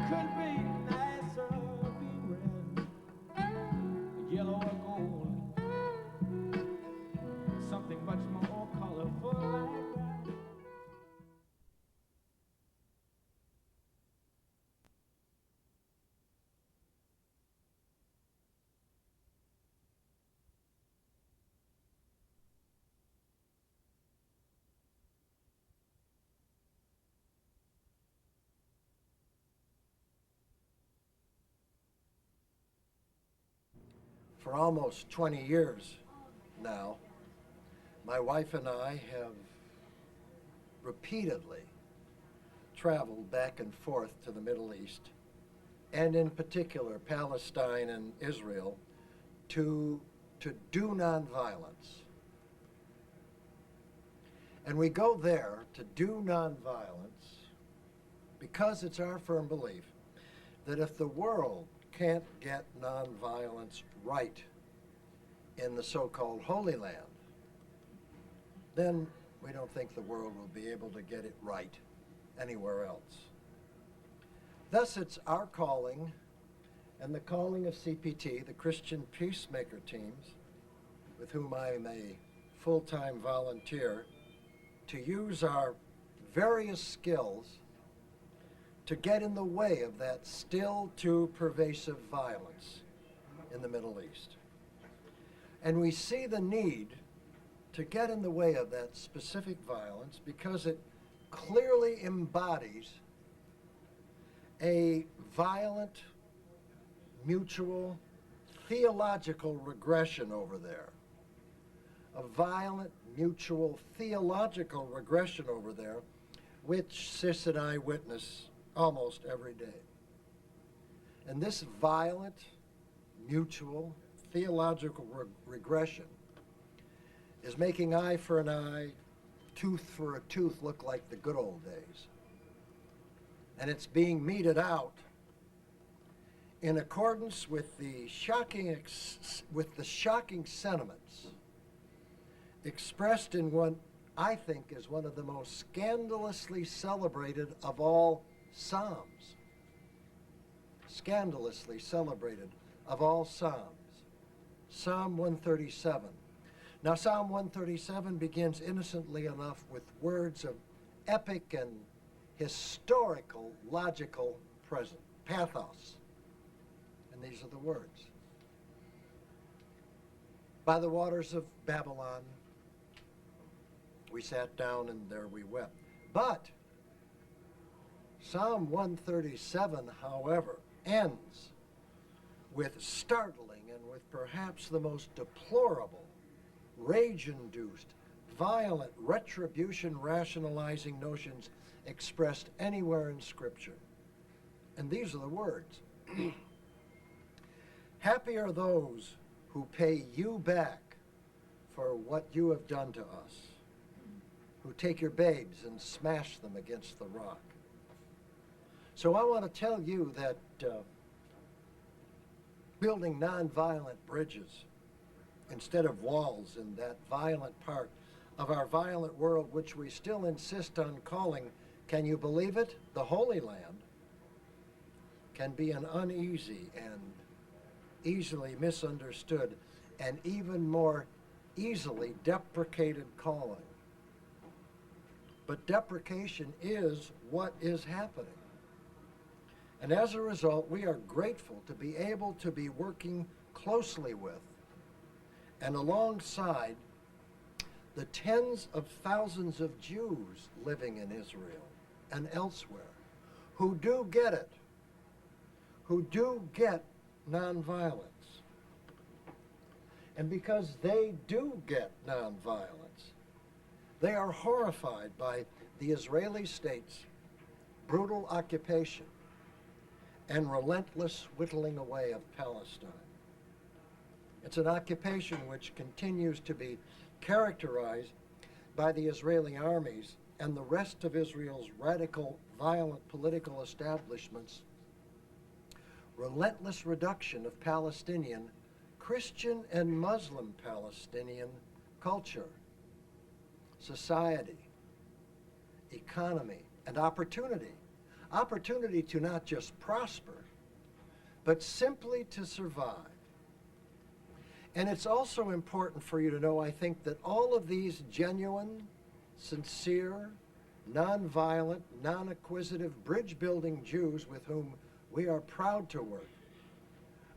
could be nicer, be red, yellow or gold, something much more colorful like that. For almost 20 years now, my wife and I have repeatedly traveled back and forth to the Middle East, and in particular Palestine and Israel, to do nonviolence. And we go there to do nonviolence because it's our firm belief that if the world can't get nonviolence right in the so-called Holy Land, then we don't think the world will be able to get it right anywhere else. Thus, it's our calling and the calling of CPT, the Christian Peacemaker teams, with whom I am a full-time volunteer, to use our various skills to get in the way of that still too pervasive violence in the Middle East. And we see the need to get in the way of that specific violence because it clearly embodies a violent, mutual, theological regression over there. A violent, mutual, theological regression over there, which Sis and I witness almost every day. And this violent, mutual, theological regression is making eye for an eye, tooth for a tooth look like the good old days. And it's being meted out in accordance with the shocking sentiments expressed in what I think is one of the most scandalously celebrated of all Psalms. Scandalously celebrated of all Psalms. Psalm 137. Now, Psalm 137 begins innocently enough with words of epic and historical, logical present, pathos. And these are the words. By the waters of Babylon, we sat down and there we wept. But Psalm 137, however, ends with startling and with perhaps the most deplorable, rage-induced, violent, retribution-rationalizing notions expressed anywhere in Scripture. And these are the words. Happy are those who pay you back for what you have done to us, who take your babes and smash them against the rock. So I want to tell you that building nonviolent bridges instead of walls in that violent part of our violent world, which we still insist on calling, can you believe it, the Holy Land, can be an uneasy and easily misunderstood and even more easily deprecated calling. But deprecation is what is happening. And as a result, we are grateful to be able to be working closely with and alongside the tens of thousands of Jews living in Israel and elsewhere who do get it, who do get nonviolence. And because they do get nonviolence, they are horrified by the Israeli state's brutal occupation and relentless whittling away of Palestine. It's an occupation which continues to be characterized by the Israeli armies and the rest of Israel's radical, violent political establishments' relentless reduction of Palestinian, Christian and Muslim Palestinian culture, society, economy, and opportunity. opportunity to not just prosper, but simply to survive. And it's also important for you to know, I think, that all of these genuine, sincere, nonviolent, non-acquisitive, bridge-building Jews with whom we are proud to work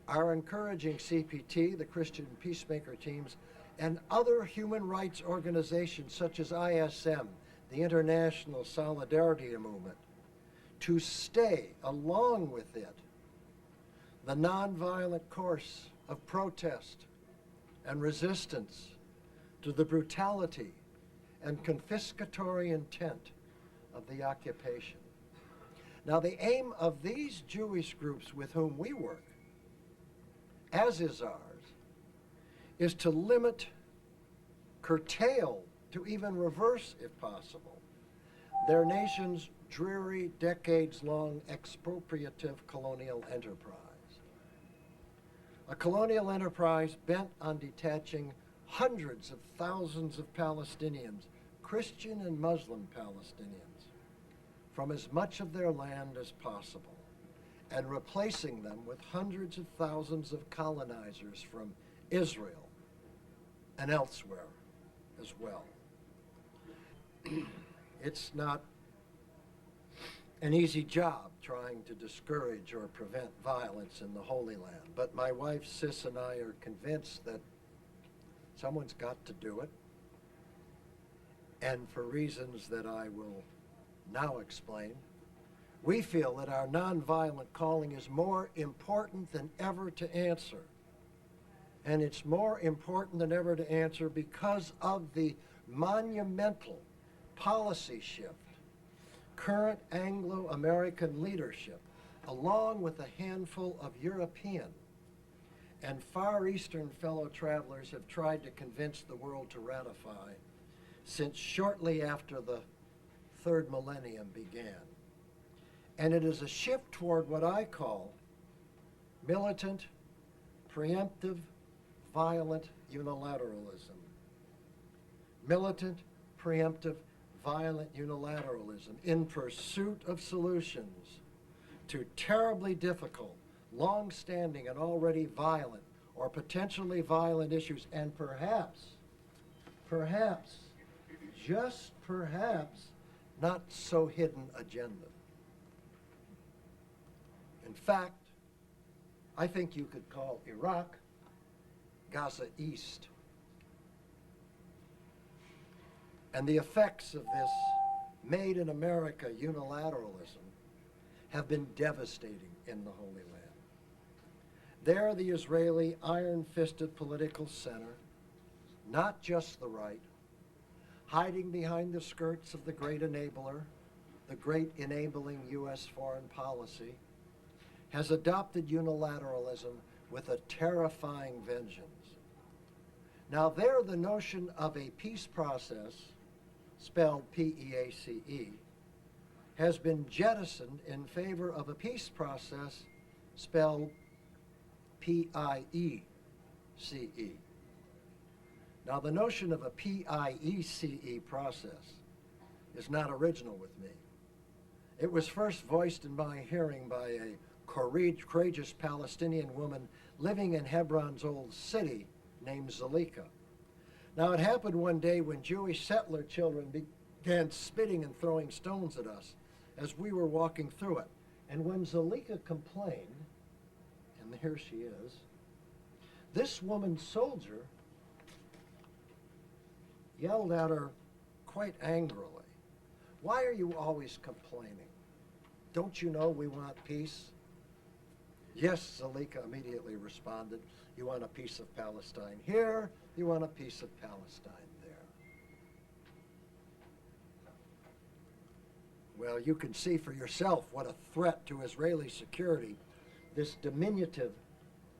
are encouraging CPT, the Christian Peacemaker Teams, and other human rights organizations such as ISM, the International Solidarity Movement, to stay along with it the nonviolent course of protest and resistance to the brutality and confiscatory intent of the occupation. Now, the aim of these Jewish groups with whom we work, as is ours, is to limit, curtail, to even reverse, if possible, their nation's dreary, decades-long expropriative colonial enterprise. A colonial enterprise bent on detaching hundreds of thousands of Palestinians, Christian and Muslim Palestinians, from as much of their land as possible, and replacing them with hundreds of thousands of colonizers from Israel and elsewhere as well. It's not an easy job trying to discourage or prevent violence in the Holy Land, but my wife Sis and I are convinced that someone's got to do it, and for reasons that I will now explain, we feel that our nonviolent calling is more important than ever to answer. And it's more important than ever to answer because of the monumental policy shift current Anglo-American leadership, along with a handful of European and Far Eastern fellow travelers, have tried to convince the world to ratify since shortly after the third millennium began. And it is a shift toward what I call militant, preemptive, violent unilateralism. Militant, preemptive, violent unilateralism in pursuit of solutions to terribly difficult, long-standing, and already violent or potentially violent issues, and perhaps, just perhaps, not so hidden agenda. In fact, I think you could call Iraq Gaza East. And the effects of this made in America unilateralism have been devastating in the Holy Land. There, the Israeli iron-fisted political center, not just the right, hiding behind the skirts of the great enabler, the great enabling U.S. foreign policy, has adopted unilateralism with a terrifying vengeance. Now there, the notion of a peace process, spelled P-E-A-C-E, has been jettisoned in favor of a peace process spelled P-I-E-C-E. Now the notion of a P-I-E-C-E process is not original with me. It was first voiced in my hearing by a courageous Palestinian woman living in Hebron's old city named Zalika. Now it happened one day when Jewish settler children began spitting and throwing stones at us as we were walking through it. And when Zalika complained, and here she is, this woman soldier yelled at her quite angrily, "Why are you always complaining? Don't you know we want peace?" "Yes," Zalika immediately responded. "You want a piece of Palestine here, you want a piece of Palestine there." Well, you can see for yourself what a threat to Israeli security this diminutive,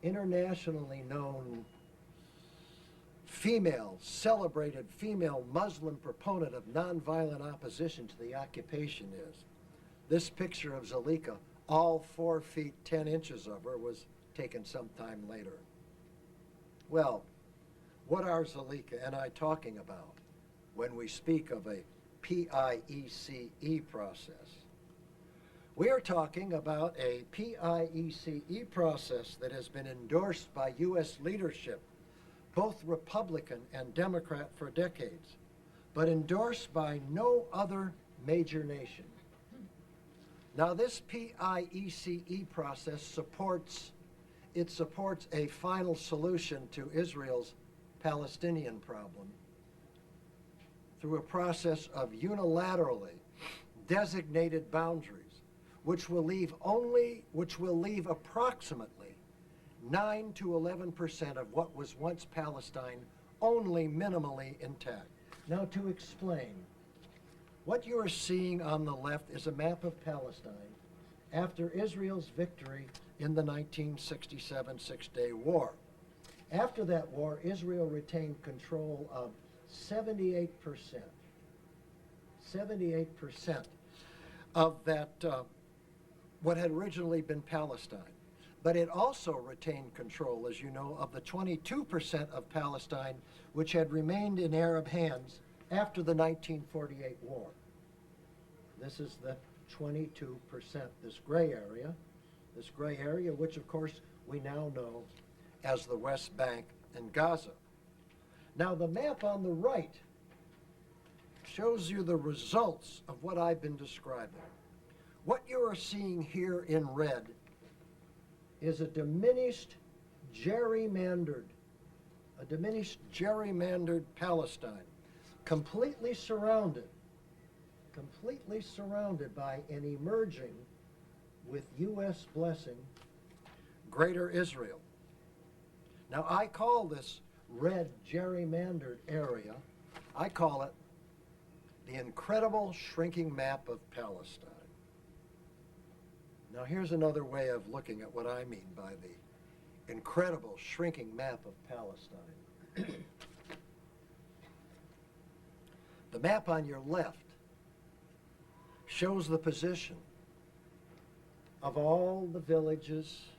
internationally known celebrated female Muslim proponent of nonviolent opposition to the occupation is. This picture of Zalika, all 4 feet 10 inches of her, was taken sometime later. Well, what are Zalika and I talking about when we speak of a PIECE process? We are talking about a PIECE process that has been endorsed by U.S. leadership, both Republican and Democrat, for decades, but endorsed by no other major nation. Now, this PIECE process supports a final solution to Israel's Palestinian problem through a process of unilaterally designated boundaries, which will leave approximately 9 to 11% of what was once Palestine only minimally intact. Now, to explain, what you are seeing on the left is a map of Palestine after Israel's victory in the 1967 Six-Day War. After that war, Israel retained control of 78% of that, what had originally been Palestine. But it also retained control, as you know, of the 22% of Palestine which had remained in Arab hands after the 1948 war. This is the 22%, this gray area, which of course we now know as the West Bank and Gaza. Now, the map on the right shows you the results of what I've been describing. What you are seeing here in red is a diminished, gerrymandered Palestine, completely surrounded by an emerging, with U.S. blessing, Greater Israel. Now, I call this red gerrymandered area, I call it the incredible shrinking map of Palestine. Now, here's another way of looking at what I mean by the incredible shrinking map of Palestine. The map on your left shows the position of all the villages,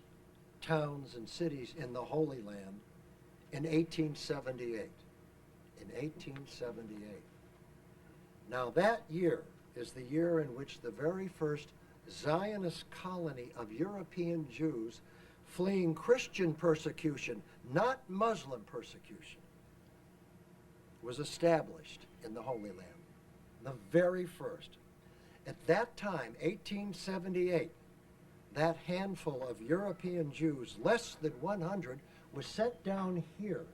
towns, and cities in the Holy Land in 1878. Now, that year is the year in which the very first Zionist colony of European Jews fleeing Christian persecution, not Muslim persecution, was established in the Holy Land. The very first. At that time, 1878, that handful of European Jews, less than 100, was sent down here,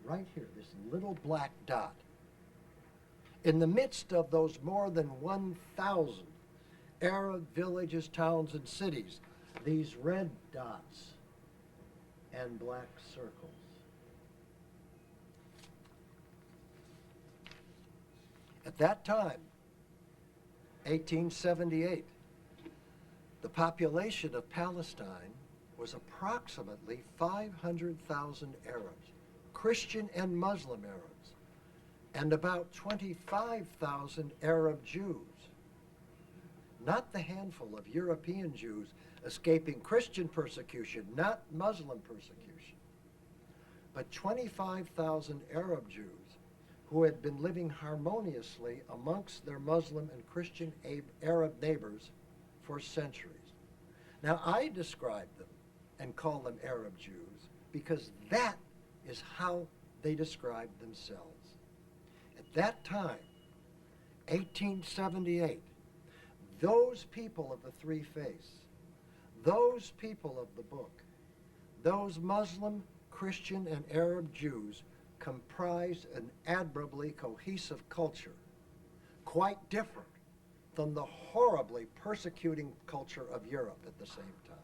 right here, this little black dot. In the midst of those more than 1,000 Arab villages, towns, and cities, these red dots and black circles. At that time, 1878, the population of Palestine was approximately 500,000 Arabs, Christian and Muslim Arabs, and about 25,000 Arab Jews. Not the handful of European Jews escaping Christian persecution, not Muslim persecution, but 25,000 Arab Jews who had been living harmoniously amongst their Muslim and Christian Arab neighbors for centuries. Now, I describe them and call them Arab Jews because that is how they described themselves. At that time, 1878, those people of the three faiths, those people of the book, those Muslim, Christian, and Arab Jews comprised an admirably cohesive culture, quite different from the horribly persecuting culture of Europe at the same time.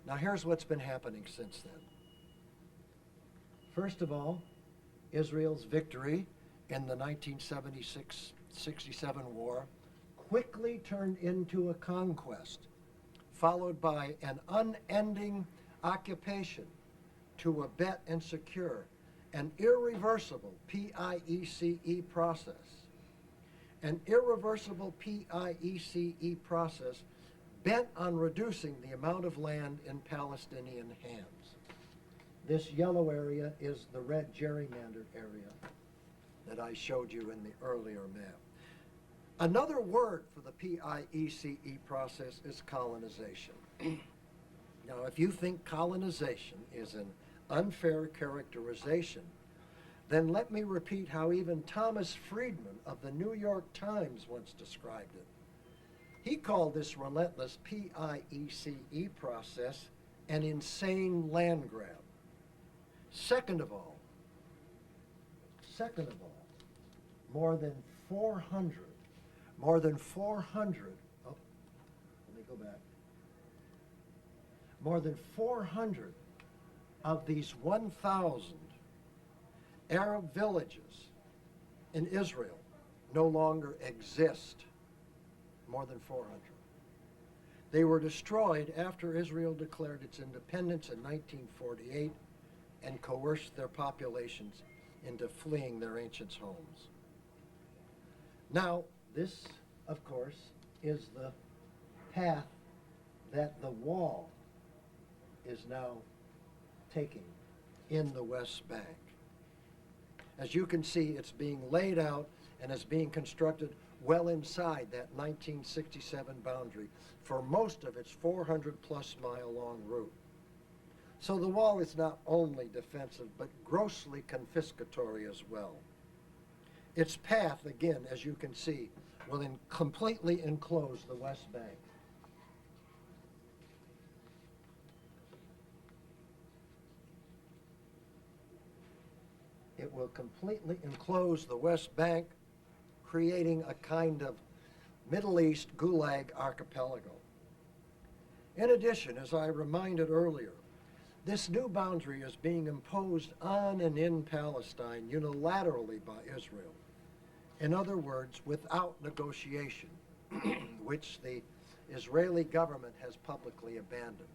Now, here's what's been happening since then. First of all, Israel's victory in the 1976-67 war quickly turned into a conquest, followed by an unending occupation to abet and secure an irreversible PIECE process. An irreversible PIECE process bent on reducing the amount of land in Palestinian hands. This yellow area is the red gerrymandered area that I showed you in the earlier map. Another word for the PIECE process is colonization. Now, if you think colonization is an unfair characterization, then let me repeat how even Thomas Friedman of the New York Times once described it. He called this relentless PIECE process an insane land grab. Second of all, more than 400, oh, let me go back. More than 400 of these 1,000 Arab villages in Israel no longer exist. More than 400. They were destroyed after Israel declared its independence in 1948 and coerced their populations into fleeing their ancient homes. Now, this, of course, is the path that the wall is now taking in the West Bank. As you can see, it's being laid out and is being constructed well inside that 1967 boundary for most of its 400-plus mile long route. So the wall is not only defensive, but grossly confiscatory as well. Its path, again, as you can see, will completely enclose the West Bank. It will completely enclose the West Bank, creating a kind of Middle East Gulag archipelago. In addition, as I reminded earlier, this new boundary is being imposed on and in Palestine unilaterally by Israel. In other words, without negotiation, which the Israeli government has publicly abandoned.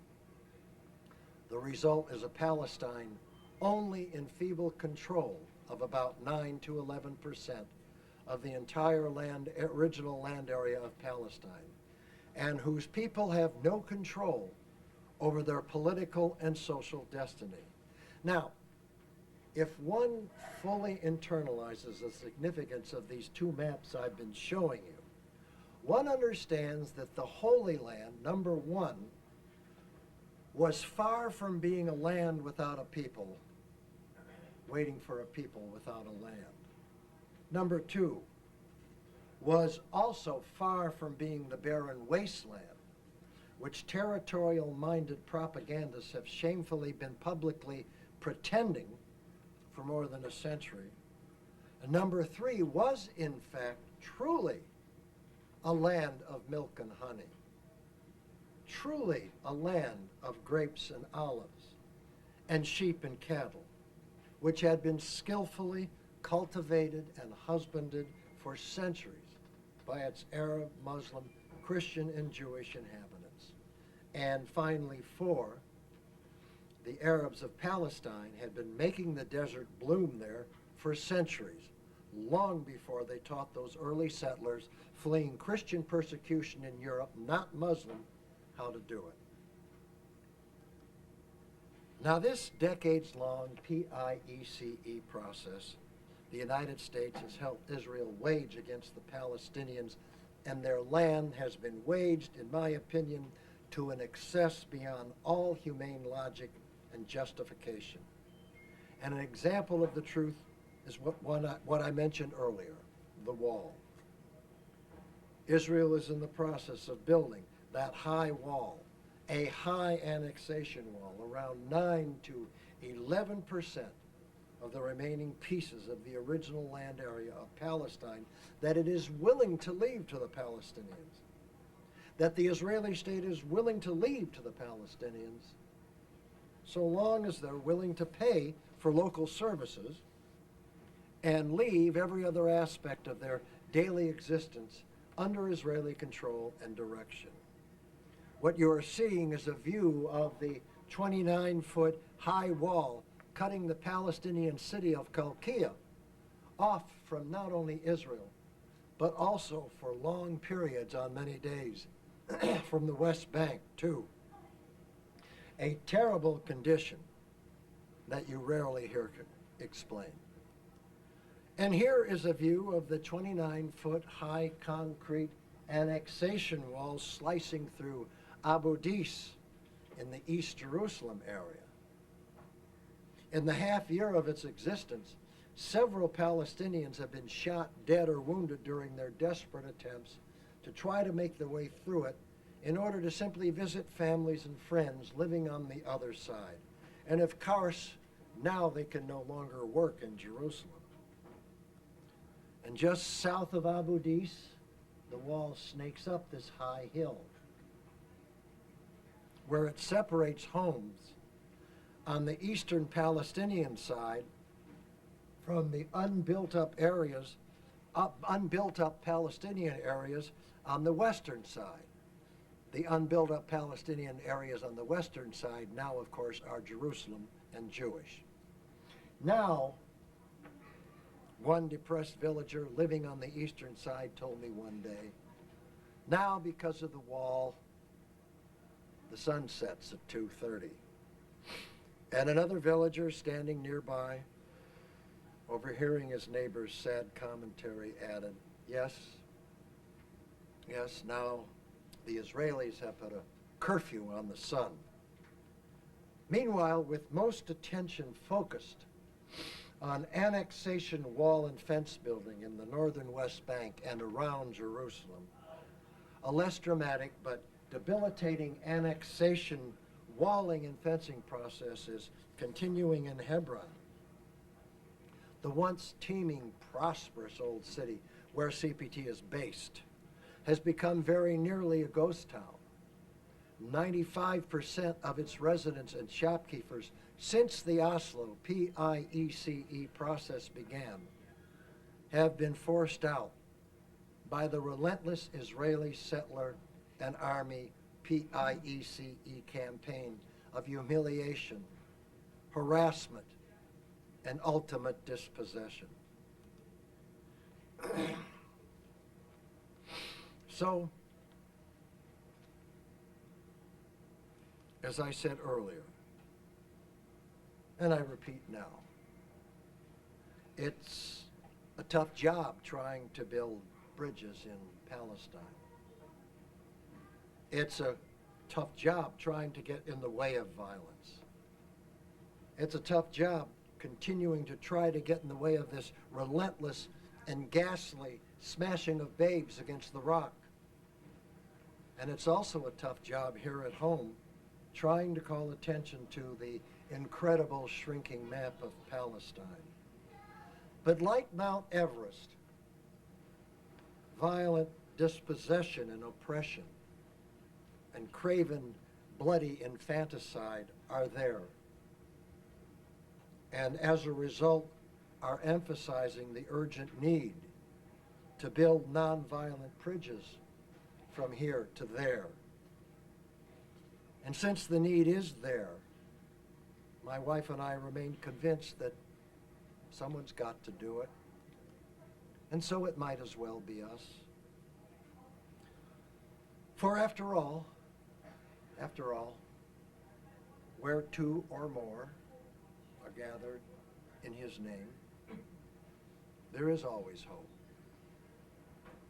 The result is a Palestine only in feeble control of about 9 to 11% of the entire original land area of Palestine, and whose people have no control over their political and social destiny. Now, if one fully internalizes the significance of these two maps I've been showing you, one understands that the Holy Land, number one, was far from being a land without a people, waiting for a people without a land. Number two, was also far from being the barren wasteland, which territorial-minded propagandists have shamefully been publicly pretending for more than a century. And number three was, in fact, truly a land of milk and honey, truly a land of grapes and olives, and sheep and cattle, which had been skillfully cultivated and husbanded for centuries by its Arab, Muslim, Christian, and Jewish inhabitants. And finally, four, the Arabs of Palestine had been making the desert bloom there for centuries, long before they taught those early settlers fleeing Christian persecution in Europe, not Muslim, how to do it. Now, this decades-long PIECE process the United States has helped Israel wage against the Palestinians, and their land has been waged, in my opinion, to an excess beyond all humane logic and justification. And an example of the truth is what I mentioned earlier, the wall. Israel is in the process of building that high wall, a high annexation wall, around 9 to 11% of the remaining pieces of the original land area of Palestine that it is willing to leave to the Palestinians, that the Israeli state is willing to leave to the Palestinians, so long as they're willing to pay for local services and leave every other aspect of their daily existence under Israeli control and direction. What you are seeing is a view of the 29-foot high wall cutting the Palestinian city of Qalqiya off from not only Israel, but also for long periods on many days from the West Bank too. A terrible condition that you rarely hear explained. And here is a view of the 29-foot high concrete annexation wall slicing through Abu Dis in the East Jerusalem area. In the half year of its existence, several Palestinians have been shot, dead, or wounded during their desperate attempts to try to make their way through it in order to simply visit families and friends living on the other side. And of course, now they can no longer work in Jerusalem. And just south of Abu Dis, the wall snakes up this high hill where it separates homes on the eastern Palestinian side from the unbuilt up Palestinian areas on the western side. The unbuilt up Palestinian areas on the western side now, of course, are Jerusalem and Jewish. Now, one depressed villager living on the eastern side told me one day, now because of the wall, the sun sets at 2:30. And another villager standing nearby, overhearing his neighbor's sad commentary, added, yes, now the Israelis have put a curfew on the sun. Meanwhile, with most attention focused on annexation wall and fence building in the northern West Bank and around Jerusalem, a less dramatic but debilitating annexation walling and fencing process is continuing in Hebron, the once teeming, prosperous old city where CPT is based, has become very nearly a ghost town. 95% of its residents and shopkeepers since the Oslo PIECE process began have been forced out by the relentless Israeli settler and army PIECE campaign of humiliation, harassment, and ultimate dispossession. So, as I said earlier, and I repeat now, it's a tough job trying to build bridges in Palestine. It's a tough job trying to get in the way of violence. It's a tough job continuing to try to get in the way of this relentless and ghastly smashing of babes against the rock. And it's also a tough job here at home trying to call attention to the incredible shrinking map of Palestine. But like Mount Everest, violent dispossession and oppression and craven, bloody infanticide are there. And as a result, are emphasizing the urgent need to build nonviolent bridges from here to there. And since the need is there, my wife and I remain convinced that someone's got to do it. And so it might as well be us. For after all, where two or more are gathered in his name, there is always hope.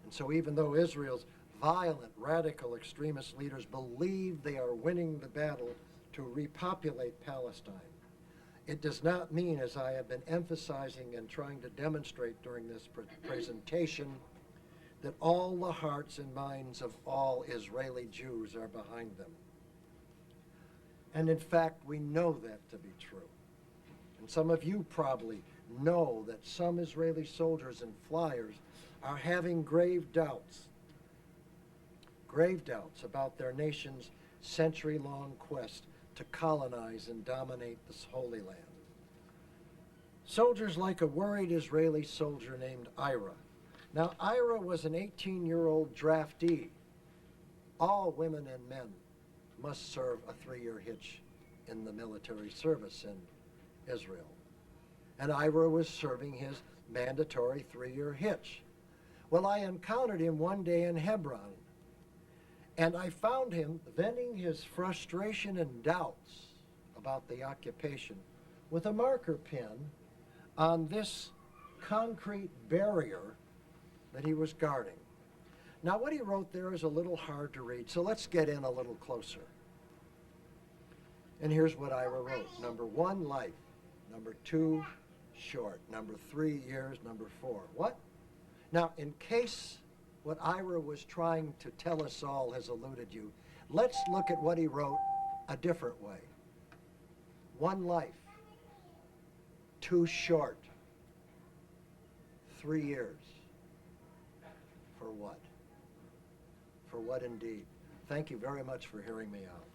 And so even though Israel's violent, radical, extremist leaders believe they are winning the battle to repopulate Palestine, it does not mean, as I have been emphasizing and trying to demonstrate during this presentation, that all the hearts and minds of all Israeli Jews are behind them. And in fact, we know that to be true. And some of you probably know that some Israeli soldiers and flyers are having grave doubts about their nation's century-long quest to colonize and dominate this Holy Land. Soldiers like a worried Israeli soldier named Ira. Now, Ira was an 18-year-old draftee. All women and men must serve a 3-year hitch in the military service in Israel. And Ira was serving his mandatory 3-year hitch. Well, I encountered him one day in Hebron, and I found him venting his frustration and doubts about the occupation with a marker pen on this concrete barrier that he was guarding. Now, what he wrote there is a little hard to read, so let's get in a little closer. And here's what Ira wrote. Number 1, life. Number 2, short. Number 3, years. Number 4. What? Now, in case what Ira was trying to tell us all has eluded you, let's look at what he wrote a different way. 1 life. 2 short. 3 years. For what? For what indeed? Thank you very much for hearing me out.